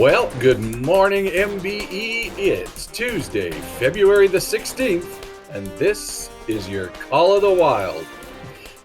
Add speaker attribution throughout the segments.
Speaker 1: Well, good morning, MBE. It's Tuesday, February the 16th, and this is your Call of the Wild.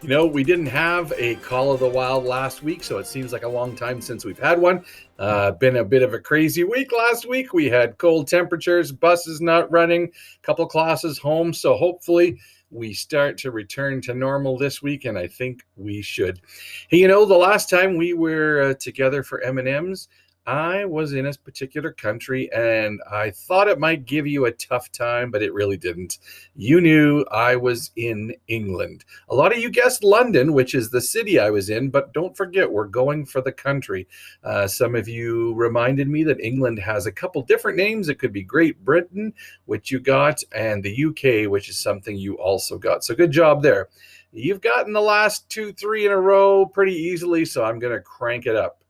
Speaker 1: You know, we didn't have a Call of the Wild last week, so it seems like a long time since we've had one. Been a bit of a crazy week last week. We had cold temperatures, buses not running, a couple classes home, so hopefully we start to return to normal this week, and I think we should. Hey, you know, the last time we were together for M&Ms, I was in a particular country and I thought it might give you a tough time, but it really didn't. You knew I was in England. A lot of you guessed London, which is the city I was in, but don't forget, we're going for the country. Some of you reminded me that England has a couple different names. It could be Great Britain, which you got, and the UK, which is something you also got. So good job there. You've gotten the last 2, 3 in a row pretty easily, so I'm going to crank it up.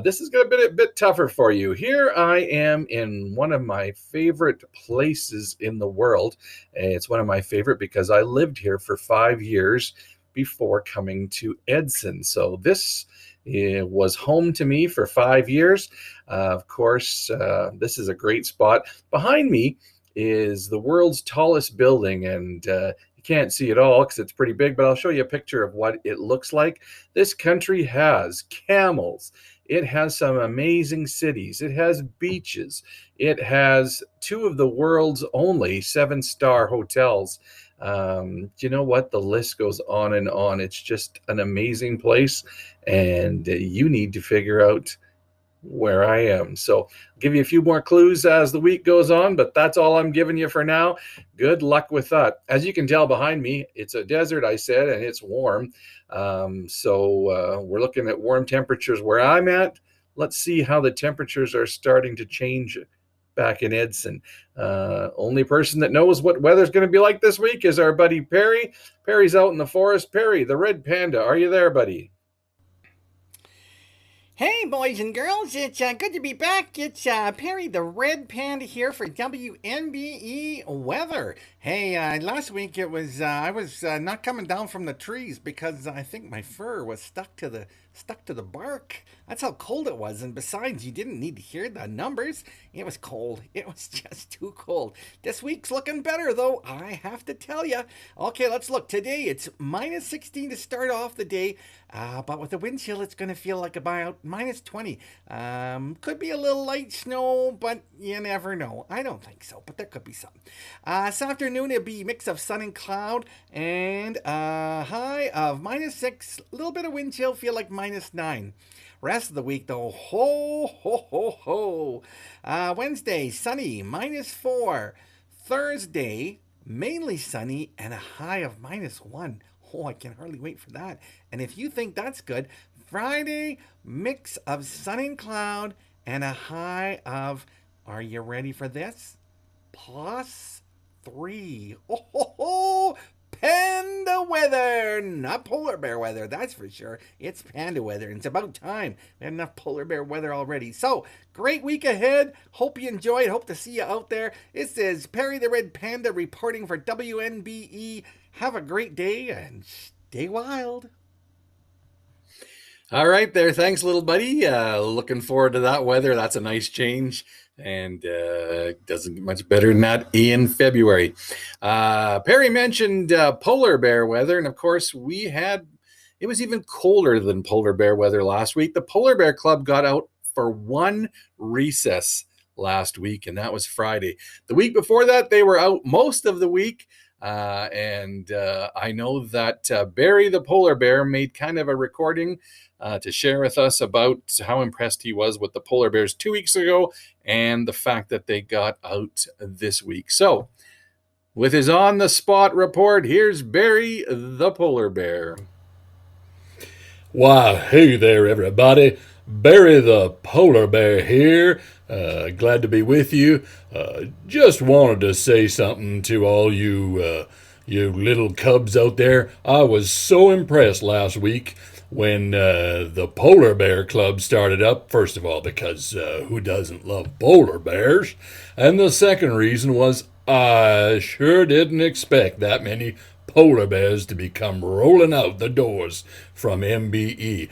Speaker 1: This is going to be a bit tougher for you. Here I am in one of my favorite places in the world. It's one of my favorite because I lived here for 5 years before coming to Edson. So this was home to me for 5 years. Of course, this is a great spot. Behind me is the world's tallest building, and you can't see it all because it's pretty big, but I'll show you a picture of what it looks like. This country has camels. It has some amazing cities. It has beaches. It has 2 of the world's only 7-star hotels. You know what? The list goes on and on. It's just an amazing place, and you need to figure out where I am. So I'll give you a few more clues as the week goes on, but that's all I'm giving you for now. Good luck with that. As you can tell behind me, it's a desert, I said, and it's warm. So we're looking at warm temperatures where I'm at. Let's see how the temperatures are starting to change back in Edson. Only person that knows what weather's going to be like this week is our buddy Perry. Perry's out in the forest. Perry, the red panda, are you there, buddy?
Speaker 2: Hey, boys and girls, it's good to be back. It's Perry the Red Panda here for WNBE Weather. Hey, last week it was I was not coming down from the trees because I think my fur was stuck to the bark. That's how cold it was, and besides, you didn't need to hear the numbers. It was cold. It was just too cold. This week's looking better, though, I have to tell you. Okay, let's look. Today, it's minus 16 to start off the day, but with the wind chill, it's going to feel like about minus 20. Could be a little light snow, but you never know. I don't think so, but there could be some. This afternoon, it'll be a mix of sun and cloud, and a high of minus 6. A little bit of wind chill, feel like minus 9. Rest of the week, though, ho, ho, ho, ho. Wednesday, sunny, minus 4. Thursday, mainly sunny, and a high of minus 1. Oh, I can hardly wait for that. And if you think that's good, Friday, mix of sun and cloud, and a high of, are you ready for this? Plus 3. Oh, ho, ho. Panda weather, not polar bear weather, that's for sure. It's panda weather, and it's about time. We had enough polar bear weather already. So, great week ahead. Hope you enjoyed. Hope to see you out there. This is Perry the Red Panda reporting for WNBE. Have a great day and stay wild.
Speaker 1: All right there. Thanks, little buddy. Looking forward to that weather. That's a nice change. And doesn't get much better than that in February. Perry mentioned polar bear weather, and of course it was even colder than polar bear weather last week. The Polar Bear Club got out for one recess last week, and that was Friday. The week before that, they were out most of the week. And I know that Barry the polar bear made kind of a recording to share with us about how impressed he was with the polar bears 2 weeks ago and the fact that they got out this week. So, with his on-the-spot report, here's Barry the polar bear.
Speaker 3: Why, hey there, everybody. Barry the polar bear here. Glad to be with you. Just wanted to say something to all you little cubs out there. I was so impressed last week when the Polar Bear Club started up. First of all, because who doesn't love polar bears? And the second reason was I sure didn't expect that many polar bears to be come rolling out the doors from MBE.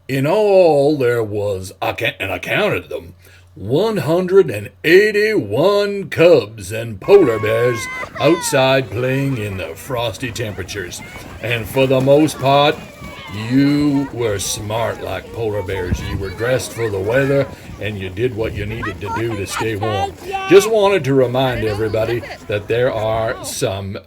Speaker 3: In all, there was, and I counted them, 181 cubs and polar bears outside playing in the frosty temperatures. And for the most part, you were smart like polar bears. You were dressed for the weather and you did what you needed to do to stay warm. Just wanted to remind everybody that there are some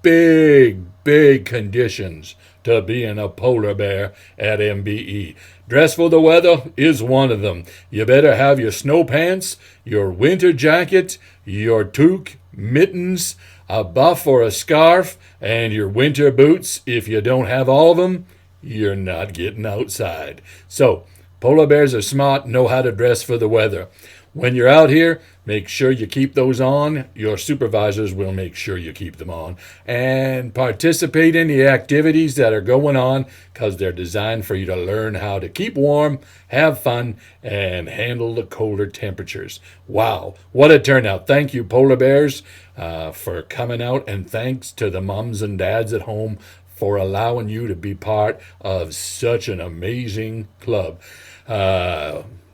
Speaker 3: big conditions to being a polar bear at MBE. Dress for the weather is one of them. You better have your snow pants, your winter jacket, your toque, mittens, a buff or a scarf, and your winter boots. If you don't have all of them, you're not getting outside. So, polar bears are smart, know how to dress for the weather. When you're out here, make sure you keep those on. Your supervisors will make sure you keep them on. And participate in the activities that are going on because they're designed for you to learn how to keep warm, have fun, and handle the colder temperatures. Wow, what a turnout. Thank you, polar bears, for coming out. And thanks to the moms and dads at home for allowing you to be part of such an amazing club.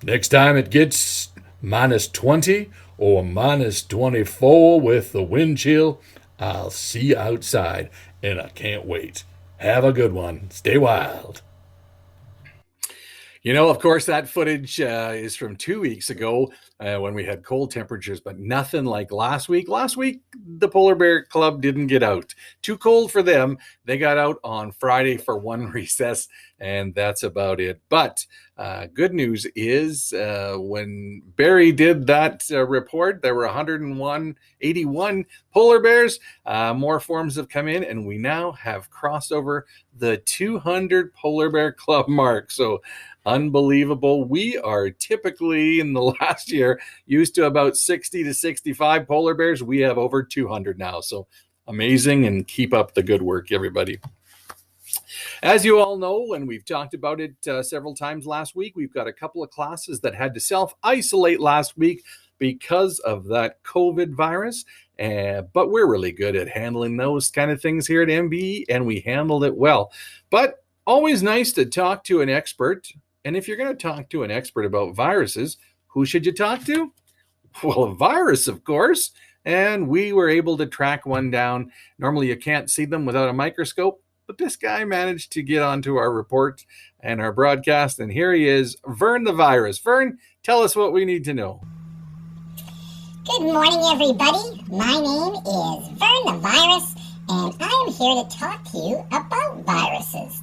Speaker 3: Next time it gets minus 20 or minus 24 with the wind chill, I'll see you outside, and I can't wait. Have a good one. Stay wild.
Speaker 1: You know, of course, that footage is from 2 weeks ago when we had cold temperatures, but nothing like last week. Last week, the Polar Bear Club didn't get out. Too cold for them. They got out on Friday for one recess, and that's about it. But good news is when Barry did that report, there were 81 polar bears. More forms have come in, and we now have crossed over the 200 Polar Bear Club mark. So unbelievable. We are typically in the last year used to about 60 to 65 polar bears. We have over 200 now. So amazing, and keep up the good work, everybody. As you all know, and we've talked about it several times last week, we've got a couple of classes that had to self-isolate last week because of that COVID virus. But we're really good at handling those kind of things here at MBE, and we handled it well. But always nice to talk to an expert. And if you're going to talk to an expert about viruses, who should you talk to? Well, a virus, of course. And we were able to track one down. Normally, you can't see them without a microscope, but this guy managed to get onto our report and our broadcast. And here he is, Vern the virus. Vern, tell us what we need to know.
Speaker 4: Good morning, everybody. My name is Vern the virus, and I am here to talk to you about viruses.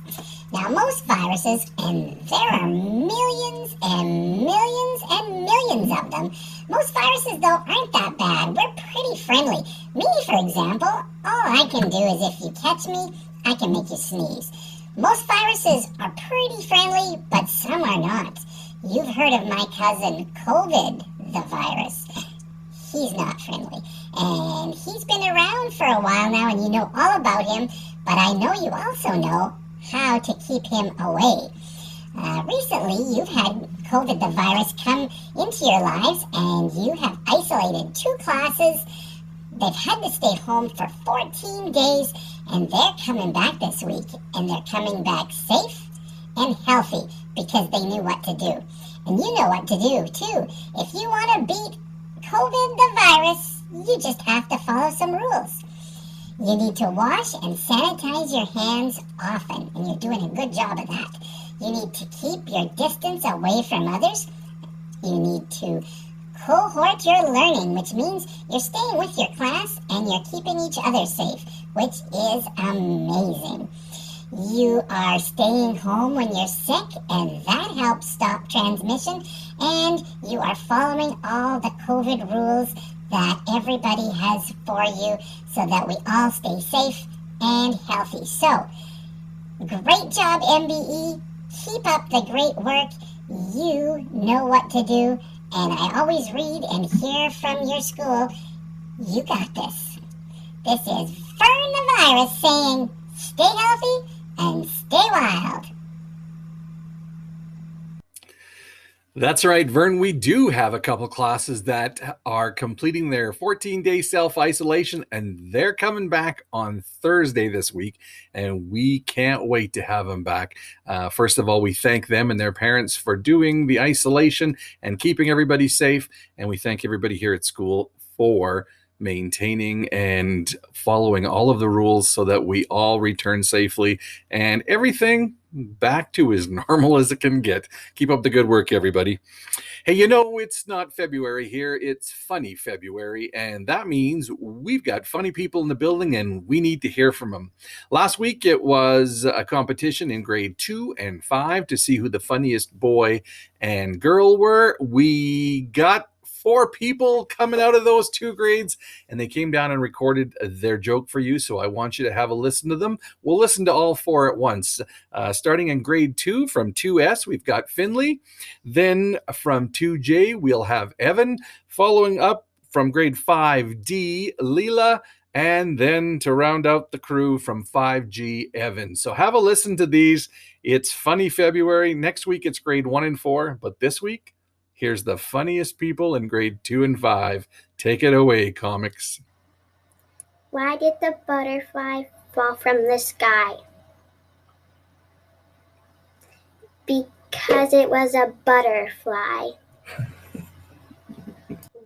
Speaker 4: Now, most viruses, and there are millions and millions and millions of them, most viruses, though, aren't that bad. We're pretty friendly. Me, for example, all I can do is if you catch me, I can make you sneeze. Most viruses are pretty friendly, but some are not. You've heard of my cousin COVID, the virus. He's not friendly, and he's been around for a while now, and you know all about him, but I know you also know how to keep him away. Recently, you've had COVID, the virus, come into your lives, and you have isolated 2 classes. They've had to stay home for 14 days, and they're coming back this week, and they're coming back safe and healthy because they knew what to do. And you know what to do, too. If you want to beat COVID, the virus, you just have to follow some rules. You need to wash and sanitize your hands often, and you're doing a good job of that. You need to keep your distance away from others. You need to cohort your learning, which means you're staying with your class and you're keeping each other safe, which is amazing. You are staying home when you're sick, and that helps stop transmission, and you are following all the COVID rules that everybody has for you so that we all stay safe and healthy. So, great job, MBE. Keep up the great work. You know what to do, and I always read and hear from your school. You got this. This is Vern the virus saying, stay healthy and stay wild.
Speaker 1: That's right, Vern. We do have a couple classes that are completing their 14-day self-isolation, and they're coming back on Thursday this week, and we can't wait to have them back. First of all, we thank them and their parents for doing the isolation and keeping everybody safe, and we thank everybody here at school for maintaining and following all of the rules so that we all return safely and everything back to as normal as it can get. Keep up the good work, everybody. Hey, it's not February here, it's Funny February, and that means we've got funny people in the building and we need to hear from them. Last week it was a competition in grade 2 and 5 to see who the funniest boy and girl were. We got 4 people coming out of those 2 grades, and they came down and recorded their joke for you, so I want you to have a listen to them. We'll listen to all 4 at once. Starting in grade 2 from 2S, we've got Finley. Then from 2J, we'll have Evan. Following up from grade 5D, Leela. And then to round out the crew from 5G, Evan. So have a listen to these. It's Funny February. Next week, it's grade 1 and 4, but this week, here's the funniest people in grade 2 and 5. Take it away, comics.
Speaker 5: Why did the butterfly fall from the sky? Because it was a butterfly.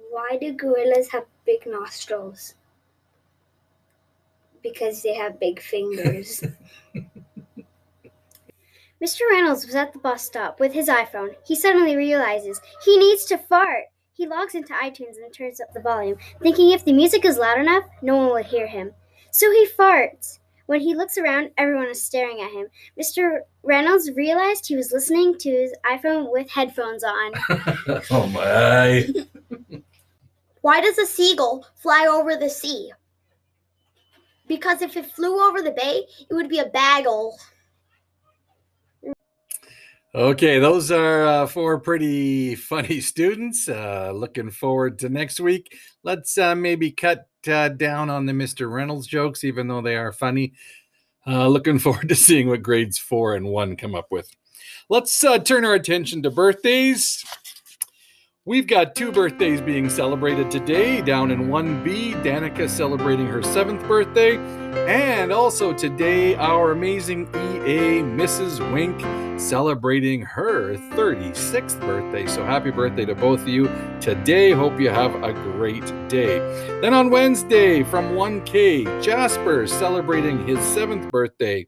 Speaker 6: Why do gorillas have big nostrils? Because they have big fingers.
Speaker 5: Mr. Reynolds was at the bus stop with his iPhone. He suddenly realizes he needs to fart. He logs into iTunes and turns up the volume, thinking if the music is loud enough, no one will hear him. So he farts. When he looks around, everyone is staring at him. Mr. Reynolds realized he was listening to his iPhone with headphones on.
Speaker 3: Oh my.
Speaker 6: Why does a seagull fly over the sea? Because if it flew over the bay, it would be a bagel.
Speaker 1: Okay, those are 4 pretty funny students. Looking forward to next week. Let's maybe cut down on the Mr. Reynolds jokes, even though they are funny. Looking forward to seeing what grades 4 and 1 come up with. Let's turn our attention to birthdays. We've got 2 birthdays being celebrated today. Down in 1B, Danica celebrating her 7th birthday. And also today, our amazing EA, Mrs. Wink, celebrating her 36th birthday. So happy birthday to both of you today. Hope you have a great day. Then on Wednesday, from 1K, Jasper celebrating his 7th birthday.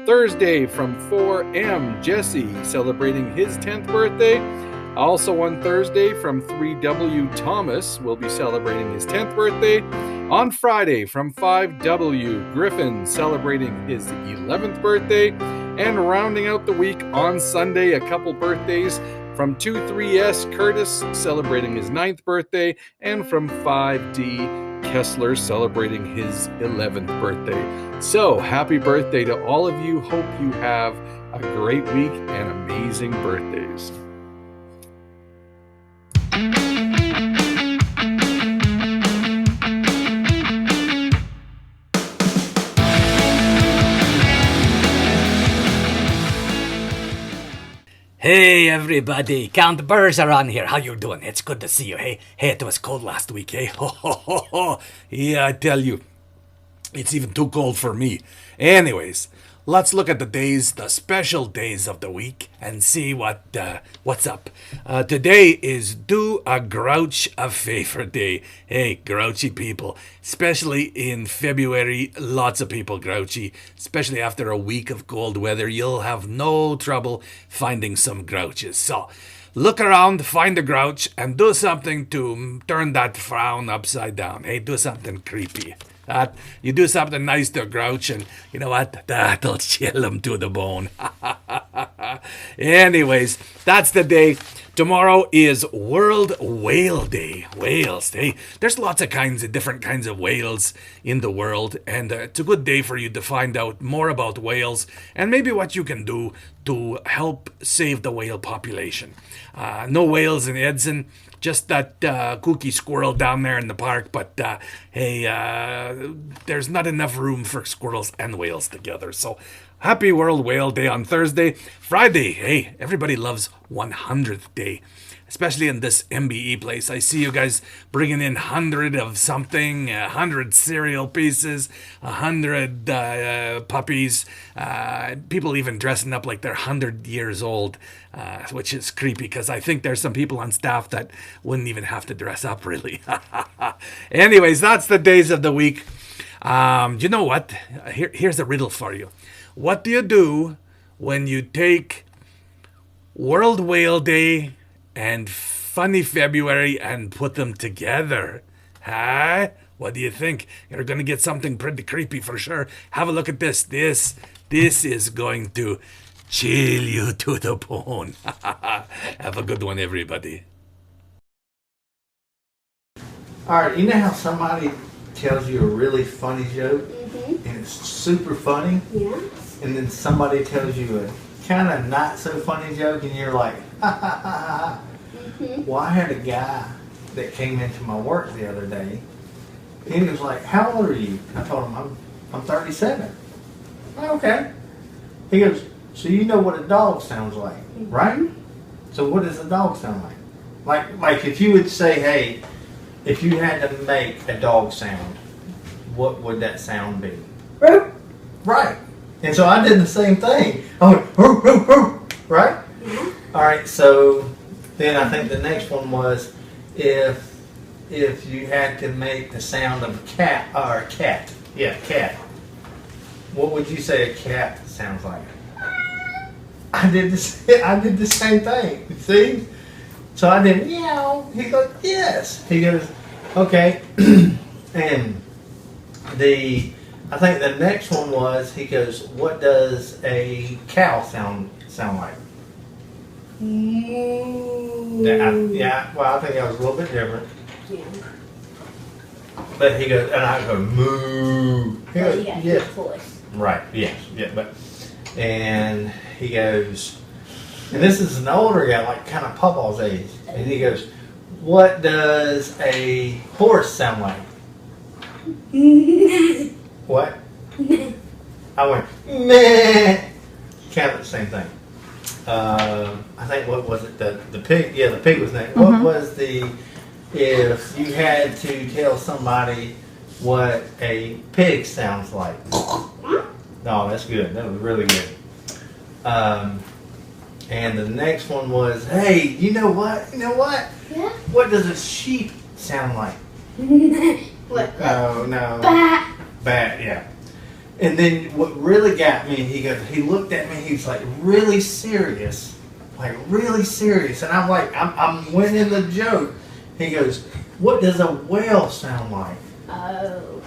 Speaker 1: Thursday, from 4M, Jesse celebrating his 10th birthday. Also on Thursday from 3W, Thomas will be celebrating his 10th birthday. On Friday from 5W, Griffin celebrating his 11th birthday. And rounding out the week on Sunday, a couple birthdays from 23S, Curtis celebrating his 9th birthday. And from 5D, Kessler celebrating his 11th birthday. So happy birthday to all of you. Hope you have a great week and amazing birthdays.
Speaker 7: Hey everybody, Count Burrs are on here. How you doing? It's good to see you, hey? Hey, it was cold last week, hey? Ho, ho, ho, ho. Yeah, I tell you, it's even too cold for me. Anyways, let's look at the special days of the week and see what's up. Today is Do a Grouch a Favor Day. Hey, grouchy people, especially in February, lots of people grouchy, especially after a week of cold weather. You'll have no trouble finding some grouches. So, look around, find a grouch, and do something to turn that frown upside down. Hey, do something creepy. You do something nice to a grouch, and you know what? That'll chill him to the bone. Anyways, that's the day. Tomorrow is World Whale Day. Whales. Hey, there's lots of different kinds of whales in the world, and it's a good day for you to find out more about whales and maybe what you can do to help save the whale population. No whales in Edson. Just that kooky squirrel down there in the park, but hey, there's not enough room for squirrels and whales together. So happy World Whale Day on Thursday. Friday, hey, everybody loves 100th day. especially in this MBE place. I see you guys bringing in 100 of something, 100 cereal pieces, 100 puppies, people even dressing up like they're 100 years old, which is creepy because I think there's some people on staff that wouldn't even have to dress up really. Anyways, that's the days of the week. You know what? Here's a riddle for you. What do you do when you take World Whale Day and Funny February and put them together? Huh? What do you think? You're going to get something pretty creepy for sure. Have a look at this. This is going to chill you to the bone. Have a good one, everybody.
Speaker 8: All right, you know how somebody tells you a really funny joke and it's super funny?
Speaker 6: Yeah.
Speaker 8: And then somebody tells you a kind of not so funny joke and you're like, ha ha ha ha. Well, I had a guy that came into my work the other day and he was like, how old are you? I told him, I'm 37. Okay. He goes, so you know what a dog sounds like, right? So what does a dog sound like? Like if you would say, hey, if you had to make a dog sound, what would that sound be? Right. And so I did the same thing. I went, hoo, hoo, hoo, right? All right, so then I think the next one was if you had to make the sound of a cat, or a cat. Yeah, cat. What would you say a cat sounds like? I did the same thing. See? So I did meow. He goes, yes. He goes, okay. And I think the next one was, he goes, what does a cow sound like? Yeah, well, I think that was a little bit different.
Speaker 6: Yeah.
Speaker 8: But he goes, and I go, moo. He goes,
Speaker 6: Yeah,
Speaker 8: yeah.
Speaker 6: voice.
Speaker 8: Right, yes, yeah, and he goes, and this is an older guy, like kind of Papa's age, and he goes, what does a horse sound like? What? I went, meh. Kind of the same thing. I think, what was it, the pig? Yeah, the pig was next. What was if you had to tell somebody what a pig sounds like? No, that's good. That was really good. And the next one was, hey, you know what?
Speaker 6: Yeah.
Speaker 8: What does a sheep sound like?
Speaker 6: What?
Speaker 8: Oh, no.
Speaker 6: Bat.
Speaker 8: Bat, yeah. And then what really got me, he looked at me, he's like really serious. And I'm like, I'm winning the joke. He goes, what does a whale sound like?
Speaker 6: Oh.